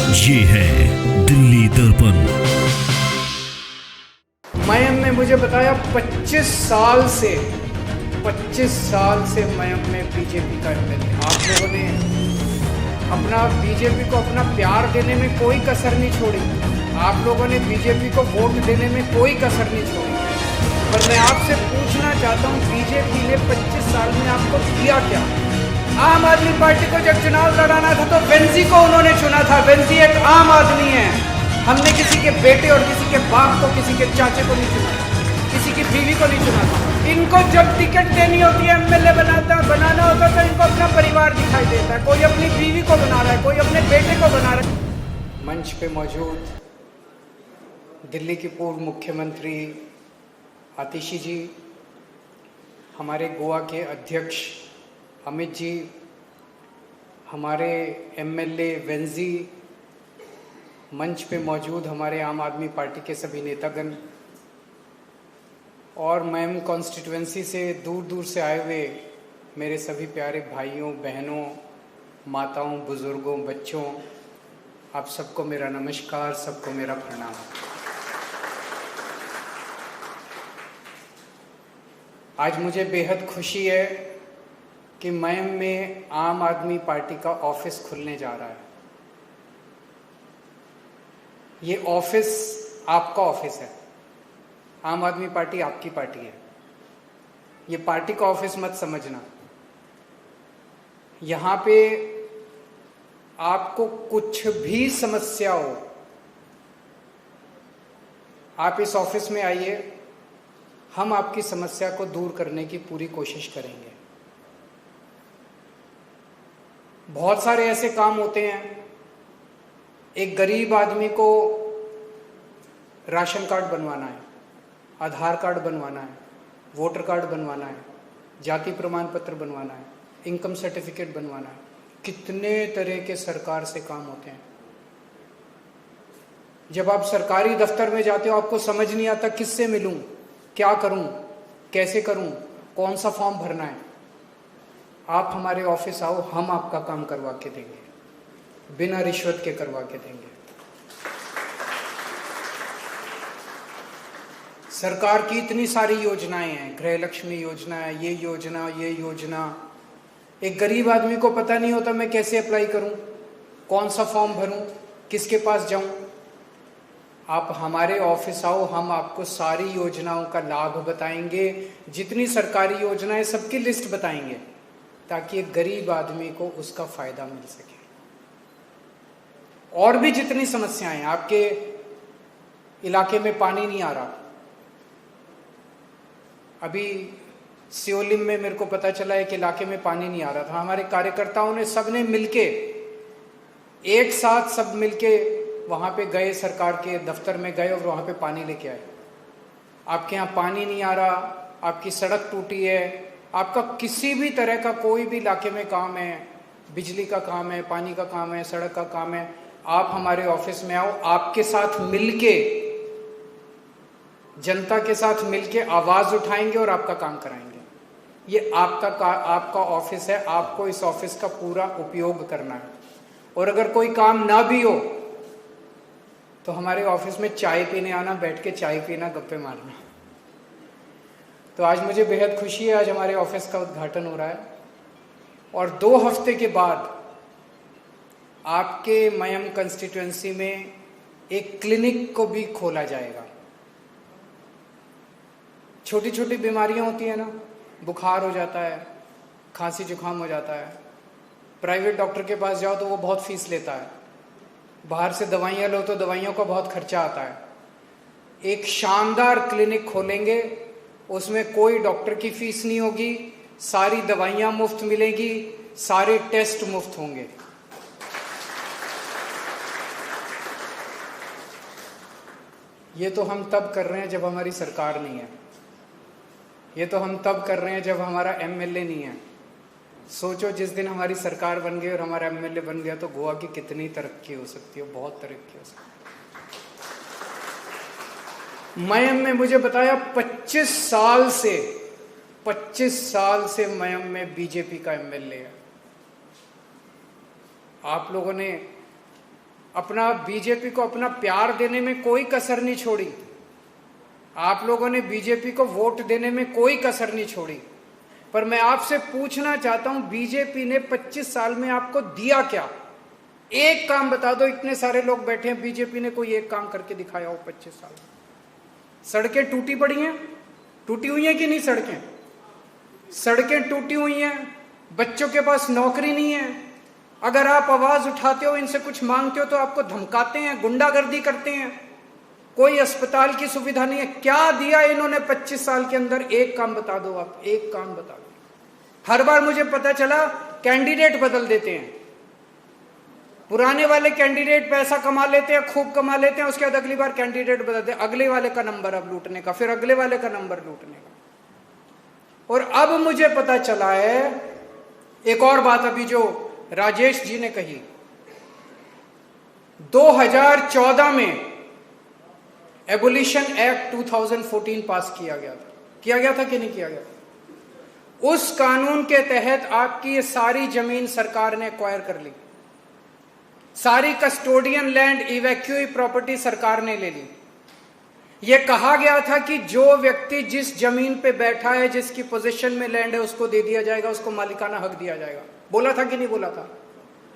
ये है दिल्ली दर्पण। मयम ने मुझे बताया 25 साल से मयम में बीजेपी का एमएलए। आप लोगों ने अपना बीजेपी को अपना प्यार देने में कोई कसर नहीं छोड़ी। आप लोगों ने बीजेपी को वोट देने में कोई कसर नहीं छोड़ी। पर मैं आपसे पूछना चाहता हूँ, बीजेपी ने 25 साल में आपको दिया क्या? आम आदमी पार्टी को जब चुनाव लड़ाना था तो वेंजी को उन्होंने चुना था। वेंजी एक आम आदमी है। हमने किसी के बेटे और किसी के बाप को, किसी के चाचे को नहीं चुना, किसी की बीवी को नहीं चुना था। इनको जब टिकट देनी होती है, एमएलए बनाना होता तो इनको अपना परिवार दिखाई देता है। कोई अपनी बीवी को बना रहा है, कोई अपने बेटे को बना रहा है। मंच पे मौजूद दिल्ली की पूर्व मुख्यमंत्री आतिशी जी, हमारे गोवा के अध्यक्ष अमित जी, हमारे एमएलए वेंजी, मंच पे मौजूद हमारे आम आदमी पार्टी के सभी नेतागण और मैम कॉन्स्टिट्यूएंसी से दूर दूर से आए हुए मेरे सभी प्यारे भाइयों, बहनों, माताओं, बुजुर्गों, बच्चों, आप सबको मेरा नमस्कार, सबको मेरा प्रणाम। आज मुझे बेहद खुशी है कि मैम में आम आदमी पार्टी का ऑफिस खुलने जा रहा है। ये ऑफिस आपका ऑफिस है। आम आदमी पार्टी आपकी पार्टी है। ये पार्टी का ऑफिस मत समझना। यहां पे आपको कुछ भी समस्या हो, आप इस ऑफिस में आइए, हम आपकी समस्या को दूर करने की पूरी कोशिश करेंगे। बहुत सारे ऐसे काम होते हैं, एक गरीब आदमी को राशन कार्ड बनवाना है, आधार कार्ड बनवाना है, वोटर कार्ड बनवाना है, जाति प्रमाण पत्र बनवाना है, इनकम सर्टिफिकेट बनवाना है। कितने तरह के सरकार से काम होते हैं। जब आप सरकारी दफ्तर में जाते हो, आपको समझ नहीं आता किससे मिलूं, क्या करूं, कैसे करूं, कौन सा फॉर्म भरना है। आप हमारे ऑफिस आओ, हम आपका काम करवा के देंगे, बिना रिश्वत के करवा के देंगे। सरकार की इतनी सारी योजनाएं हैं, गृह लक्ष्मी योजना है, ये योजना। एक गरीब आदमी को पता नहीं होता मैं कैसे अप्लाई करूं, कौन सा फॉर्म भरूं, किसके पास जाऊं। आप हमारे ऑफिस आओ, हम आपको सारी योजनाओं का लाभ बताएंगे। जितनी सरकारी योजनाएं, सबकी लिस्ट बताएंगे, ताकि एक गरीब आदमी को उसका फायदा मिल सके। और भी जितनी समस्याएं, आपके इलाके में पानी नहीं आ रहा, अभी सियोलिम में मेरे को पता चला है कि इलाके में पानी नहीं आ रहा था। हमारे कार्यकर्ताओं ने, सबने मिलके, एक साथ सब मिलके वहां पे गए, सरकार के दफ्तर में गए और वहां पे पानी लेके आए। आपके यहाँ पानी नहीं आ रहा, आपकी सड़क टूटी है, आपका किसी भी तरह का कोई भी इलाके में काम है, बिजली का काम है, पानी का काम है, सड़क का काम है, आप हमारे ऑफिस में आओ। आपके साथ मिलके, जनता के साथ मिलके आवाज उठाएंगे और आपका काम कराएंगे। ये आपका ऑफिस है, आपको इस ऑफिस का पूरा उपयोग करना है। और अगर कोई काम ना भी हो तो हमारे ऑफिस में चाय पीने आना, बैठ के चाय पीना, गप्पे मारना। तो आज मुझे बेहद खुशी है, आज हमारे ऑफिस का उद्घाटन हो रहा है और 2 हफ्ते के बाद आपके मयम कंस्टिट्यूएंसी में एक क्लिनिक को भी खोला जाएगा। छोटी छोटी बीमारियां होती है ना, बुखार हो जाता है, खांसी जुकाम हो जाता है, प्राइवेट डॉक्टर के पास जाओ तो वो बहुत फीस लेता है, बाहर से दवाइयां लो तो दवाइयों का बहुत खर्चा आता है। एक शानदार क्लिनिक खोलेंगे, उसमें कोई डॉक्टर की फीस नहीं होगी, सारी दवाइयां मुफ्त मिलेगी, सारे टेस्ट मुफ्त होंगे। ये तो हम तब कर रहे हैं जब हमारी सरकार नहीं है। ये तो हम तब कर रहे हैं जब हमारा एमएलए नहीं है। सोचो, जिस दिन हमारी सरकार बन गई और हमारा एमएलए बन गया तो गोवा की कितनी तरक्की हो सकती है, बहुत तरक्की हो सकती है। मयम ने मुझे बताया 25 साल से मयम में बीजेपी का एमएलए है। आप लोगों ने अपना बीजेपी को अपना प्यार देने में कोई कसर नहीं छोड़ी। आप लोगों ने बीजेपी को वोट देने में कोई कसर नहीं छोड़ी। पर मैं आपसे पूछना चाहता हूं, बीजेपी ने 25 साल में आपको दिया क्या? एक काम बता दो। इतने सारे लोग बैठे हैं, बीजेपी ने कोई एक काम करके दिखाया हो 25 साल में? सड़कें टूटी पड़ी हैं, टूटी हुई हैं कि नहीं? सड़कें टूटी हुई हैं। बच्चों के पास नौकरी नहीं है। अगर आप आवाज उठाते हो, इनसे कुछ मांगते हो तो आपको धमकाते हैं, गुंडागर्दी करते हैं। कोई अस्पताल की सुविधा नहीं है। क्या दिया इन्होंने 25 साल के अंदर? एक काम बता दो आप, एक काम बता दो। हर बार मुझे पता चला कैंडिडेट बदल देते हैं। पुराने वाले कैंडिडेट पैसा कमा लेते हैं, खूब कमा लेते हैं, उसके बाद अगली बार कैंडिडेट बदलते हैं, अगले वाले का नंबर अब लूटने का, फिर अगले वाले का नंबर लूटने का। और अब मुझे पता चला है एक और बात, अभी जो राजेश जी ने कही, 2014 में एबोलिशन एक्ट 2014 पास किया गया था कि नहीं किया गया था? उस कानून के तहत आपकी ये सारी जमीन सरकार ने एक्वायर कर ली। सारी कस्टोडियन लैंड, इवैक्यूई प्रॉपर्टी सरकार ने ले ली। यह कहा गया था कि जो व्यक्ति जिस जमीन पे बैठा है, जिसकी पोजीशन में लैंड है, उसको दे दिया जाएगा, उसको मालिकाना हक दिया जाएगा। बोला था कि नहीं बोला था?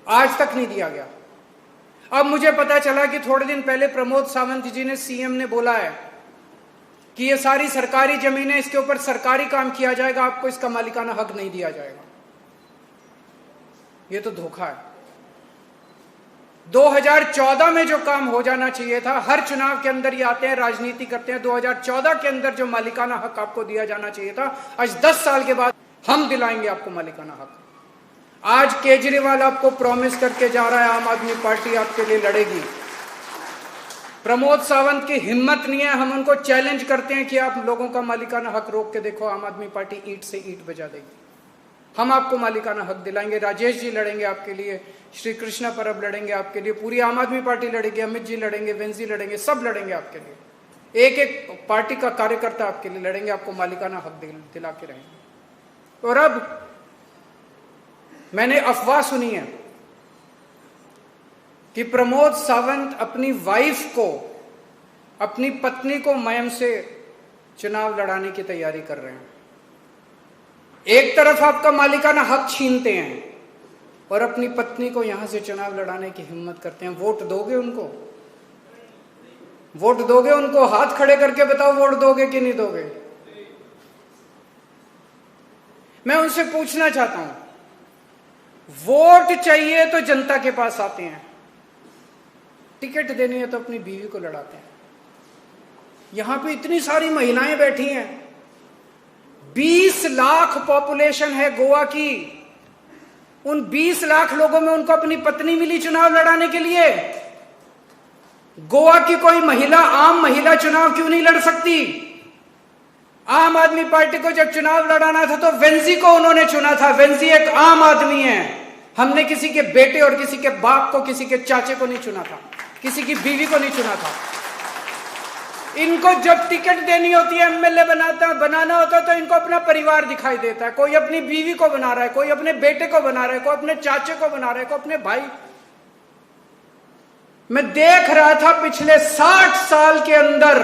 आज तक नहीं दिया गया। अब मुझे पता चला कि थोड़े दिन पहले प्रमोद सावंत जी ने, सीएम ने बोला है कि ये सारी सरकारी जमीन है, इसके ऊपर सरकारी काम किया जाएगा, आपको इसका मालिकाना हक नहीं दिया जाएगा। ये तो धोखा है। 2014 में जो काम हो जाना चाहिए था, हर चुनाव के अंदर ये आते हैं, राजनीति करते हैं। 2014 के अंदर जो मालिकाना हक आपको दिया जाना चाहिए था, आज 10 साल के बाद हम दिलाएंगे आपको मालिकाना हक। आज केजरीवाल आपको प्रॉमिस करके जा रहा है, आम आदमी पार्टी आपके लिए लड़ेगी। प्रमोद सावंत की हिम्मत नहीं है। हम उनको चैलेंज करते हैं कि आप लोगों का मालिकाना हक रोक के देखो, आम आदमी पार्टी ईंट से ईंट बजा देगी। हम आपको मालिकाना हक दिलाएंगे। राजेश जी लड़ेंगे आपके लिए, श्री कृष्णा परब लड़ेंगे आपके लिए, पूरी आम आदमी पार्टी लड़ेगी, अमित जी लड़ेंगे, वेंजी लड़ेंगे, सब लड़ेंगे आपके लिए। एक एक पार्टी का कार्यकर्ता आपके लिए लड़ेंगे, आपको मालिकाना हक दिला के रहेंगे। और अब मैंने अफवाह सुनी है कि प्रमोद सावंत अपनी वाइफ को, अपनी पत्नी को मयम से चुनाव लड़ाने की तैयारी कर रहे हैं। एक तरफ आपका मालिकाना हक छीनते हैं और अपनी पत्नी को यहां से चुनाव लड़ाने की हिम्मत करते हैं। वोट दोगे उनको? वोट दोगे उनको? हाथ खड़े करके बताओ, वोट दोगे कि नहीं दोगे? मैं उनसे पूछना चाहता हूं, वोट चाहिए तो जनता के पास आते हैं, टिकट देनी है तो अपनी बीवी को लड़ाते हैं। यहां पे इतनी सारी महिलाएं बैठी हैं, 20 लाख पॉपुलेशन है गोवा की। उन 20 लाख लोगों में उनको अपनी पत्नी मिली चुनाव लड़ाने के लिए। गोवा की कोई महिला, आम महिला चुनाव क्यों नहीं लड़ सकती? आम आदमी पार्टी को जब चुनाव लड़ाना था तो वेंजी को उन्होंने चुना था। वेंजी एक आम आदमी है। हमने किसी के बेटे और किसी के बाप को, किसी के चाचे को नहीं चुना था, किसी की बीवी को नहीं चुना था। इनको जब टिकट देनी होती है, एमएलए बनाना होता है, तो इनको अपना परिवार दिखाई देता है। कोई अपनी बीवी को बना रहा है, कोई अपने बेटे को बना रहा है, कोई अपने चाचे को बना रहा है, कोई अपने भाई। मैं देख रहा था पिछले 60 साल के अंदर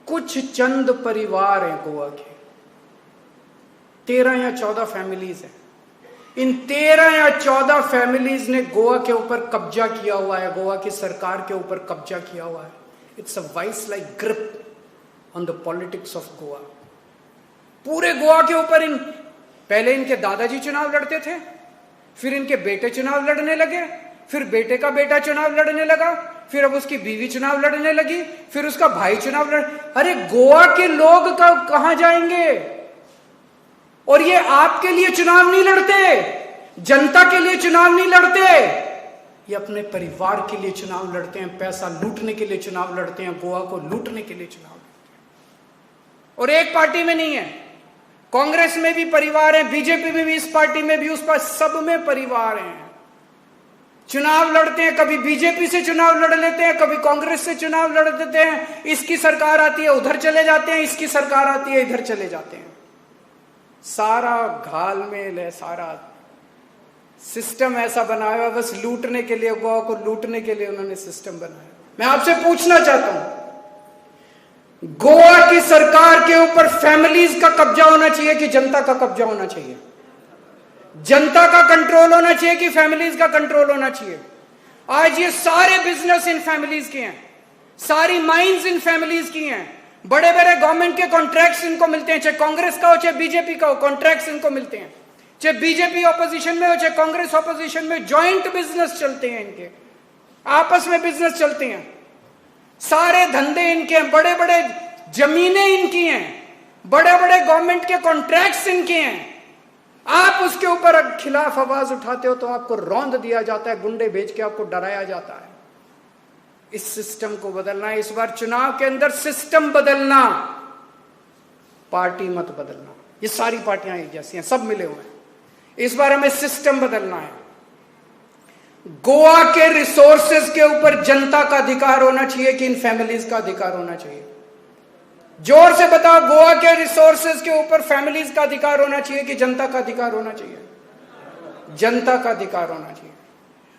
कुछ चंद परिवार हैं गोवा के, 13 या 14 फैमिलीज हैं। इन 13 या 14 फैमिलीज ने गोवा के ऊपर कब्जा किया हुआ है, गोवा की सरकार के ऊपर कब्जा किया हुआ है। It's a vice like grip on the politics of Goa. पूरे गोवा के ऊपर पहले इनके दादाजी चुनाव लड़ते थे, फिर इनके बेटे चुनाव लड़ने लगे, फिर बेटे का बेटा चुनाव लड़ने लगा, फिर अब उसकी बीवी चुनाव लड़ने लगी, फिर उसका भाई चुनाव लड़। अरे गोवा के लोग कहां जाएंगे? और ये आपके लिए चुनाव नहीं लड़ते, जनता के लिए चुनाव नहीं लड़ते, ये अपने परिवार के लिए चुनाव लड़ते हैं, पैसा लूटने के लिए चुनाव लड़ते हैं, गोवा को लूटने के लिए चुनाव लड़ते हैं। और एक पार्टी में नहीं है, कांग्रेस में भी परिवार है, बीजेपी में भी, इस पार्टी में भी, उस पर सब में परिवार हैं। चुनाव लड़ते हैं, कभी बीजेपी से चुनाव लड़ लेते हैं, कभी कांग्रेस से चुनाव लड़ देते हैं। इसकी सरकार आती है उधर चले जाते हैं, इसकी सरकार आती है इधर चले जाते हैं। सारा घालमेल है, सारा सिस्टम ऐसा बनाया हुआ, बस लूटने के लिए, गोवा को लूटने के लिए उन्होंने सिस्टम बनाया। मैं आपसे पूछना चाहता हूं, गोवा की सरकार के ऊपर फैमिलीज का कब्जा होना चाहिए कि जनता का कब्जा होना चाहिए? जनता का कंट्रोल होना चाहिए कि फैमिलीज का कंट्रोल होना चाहिए? आज ये सारे बिजनेस इन फैमिलीज के हैं, सारी माइंस इन फैमिलीज की हैं, बड़े बड़े गवर्नमेंट के कॉन्ट्रैक्ट्स इनको मिलते हैं, चाहे कांग्रेस का हो चाहे बीजेपी का हो, कॉन्ट्रैक्ट्स इनको मिलते हैं, चाहे बीजेपी ऑपोजिशन में हो चाहे कांग्रेस ऑपोजिशन में, जॉइंट बिजनेस चलते हैं इनके, आपस में बिजनेस चलते हैं, सारे धंधे इनके हैं, बड़े बड़े जमीनें इनकी हैं, बड़े बड़े गवर्नमेंट के कॉन्ट्रैक्ट्स इनके हैं। आप उसके ऊपर खिलाफ आवाज उठाते हो तो आपको रौंद दिया जाता है, गुंडे भेज के आपको डराया जाता है। इस सिस्टम को बदलना है, इस बार चुनाव के अंदर सिस्टम बदलना, पार्टी मत बदलना। ये सारी पार्टियां एक जैसी हैं, सब मिले हुए हैं, इस बार हमें सिस्टम बदलना है। गोवा के रिसोर्सेज के ऊपर जनता का अधिकार होना चाहिए कि इन फैमिलीज का अधिकार होना चाहिए? जोर से बताओ, गोवा के रिसोर्सेज के ऊपर फैमिलीज का अधिकार होना चाहिए कि जनता का अधिकार होना चाहिए? जनता का अधिकार होना चाहिए।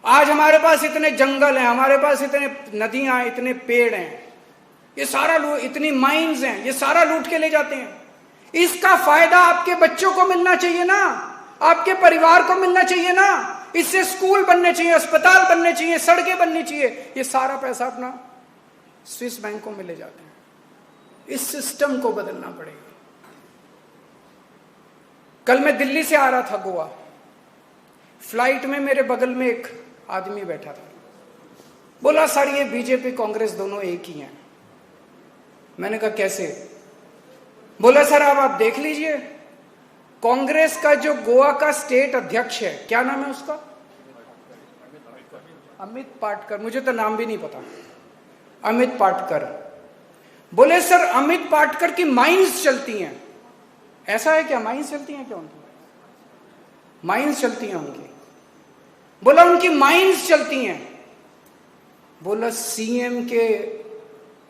आज हमारे पास इतने जंगल हैं, हमारे पास इतने नदियां हैं, इतने पेड़ हैं, ये सारा इतनी माइंस हैं, ये सारा लूट के ले जाते हैं। इसका फायदा आपके बच्चों को मिलना चाहिए ना, आपके परिवार को मिलना चाहिए ना, इससे स्कूल बनने चाहिए, अस्पताल बनने चाहिए, सड़कें बननी चाहिए। ये सारा पैसा अपना स्विस बैंक को मिले जाते हैं। इस सिस्टम को बदलना पड़ेगा। कल मैं दिल्ली से आ रहा था गोवा, फ्लाइट में मेरे बगल में एक आदमी बैठा था, बोला सर ये बीजेपी कांग्रेस दोनों एक ही हैं। मैंने कहा कैसे? बोला सर आप देख लीजिए, कांग्रेस का जो गोवा का स्टेट अध्यक्ष है, क्या नाम है उसका? अमित पाटकर, मुझे तो नाम भी नहीं पता, अमित पाटकर। बोले सर अमित पाटकर की माइंस चलती हैं। ऐसा है क्या? माइंस चलती हैं क्या उनकी? माइंस चलती हैं उनकी। बोला उनकी माइंस चलती हैं। बोला सीएम के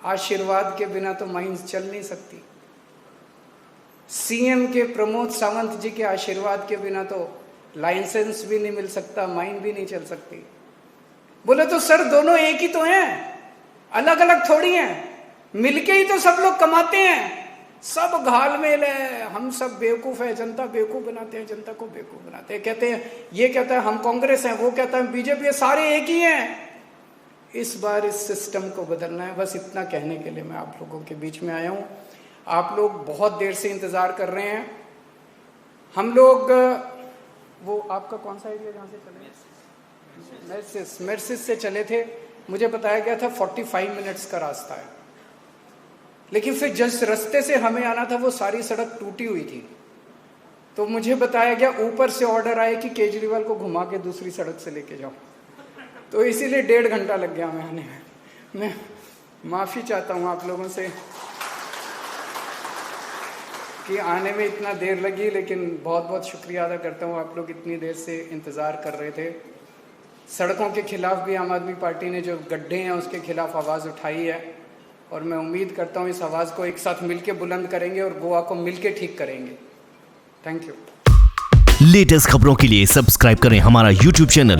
आशीर्वाद के बिना तो माइंस चल नहीं सकती, सीएम के प्रमोद सावंत जी के आशीर्वाद के बिना तो लाइसेंस भी नहीं मिल सकता, माइन भी नहीं चल सकती। बोले तो सर दोनों एक ही तो हैं, अलग अलग थोड़ी हैं, मिलके ही तो सब लोग कमाते हैं, सब घालमेल है, हम सब बेवकूफ है, जनता बेवकूफ बनाते हैं, जनता को बेवकूफ बनाते हैं। कहते हैं, ये कहता है हम कांग्रेस हैं, वो कहता है बीजेपी है, सारे एक ही हैं। इस बार इस सिस्टम को बदलना है। बस इतना कहने के लिए मैं आप लोगों के बीच में आया हूं। आप लोग बहुत देर से इंतजार कर रहे हैं। हम लोग वो आपका कौन सा एरिया जहाँ से चले? मेर्सिस से चले थे। मुझे बताया गया था 45 मिनट्स का रास्ता है, लेकिन फिर जिस रास्ते से हमें आना था वो सारी सड़क टूटी हुई थी, तो मुझे बताया गया ऊपर से ऑर्डर आए कि केजरीवाल को घुमा के दूसरी सड़क से लेके जाओ, तो इसीलिए 1.5 घंटा लग गया हमें आने में। मैं माफ़ी चाहता हूँ आप लोगों से कि आने में इतना देर लगी, लेकिन बहुत बहुत शुक्रिया अदा करता हूँ, आप लोग इतनी देर से इंतज़ार कर रहे थे। सड़कों के खिलाफ भी आम आदमी पार्टी ने जो गड्ढे हैं उसके खिलाफ आवाज़ उठाई है, और मैं उम्मीद करता हूँ इस आवाज़ को एक साथ मिलके बुलंद करेंगे और गोवा को मिलके ठीक करेंगे। Thank you. लेटेस्ट खबरों के लिए सब्सक्राइब करें हमारा YouTube चैनल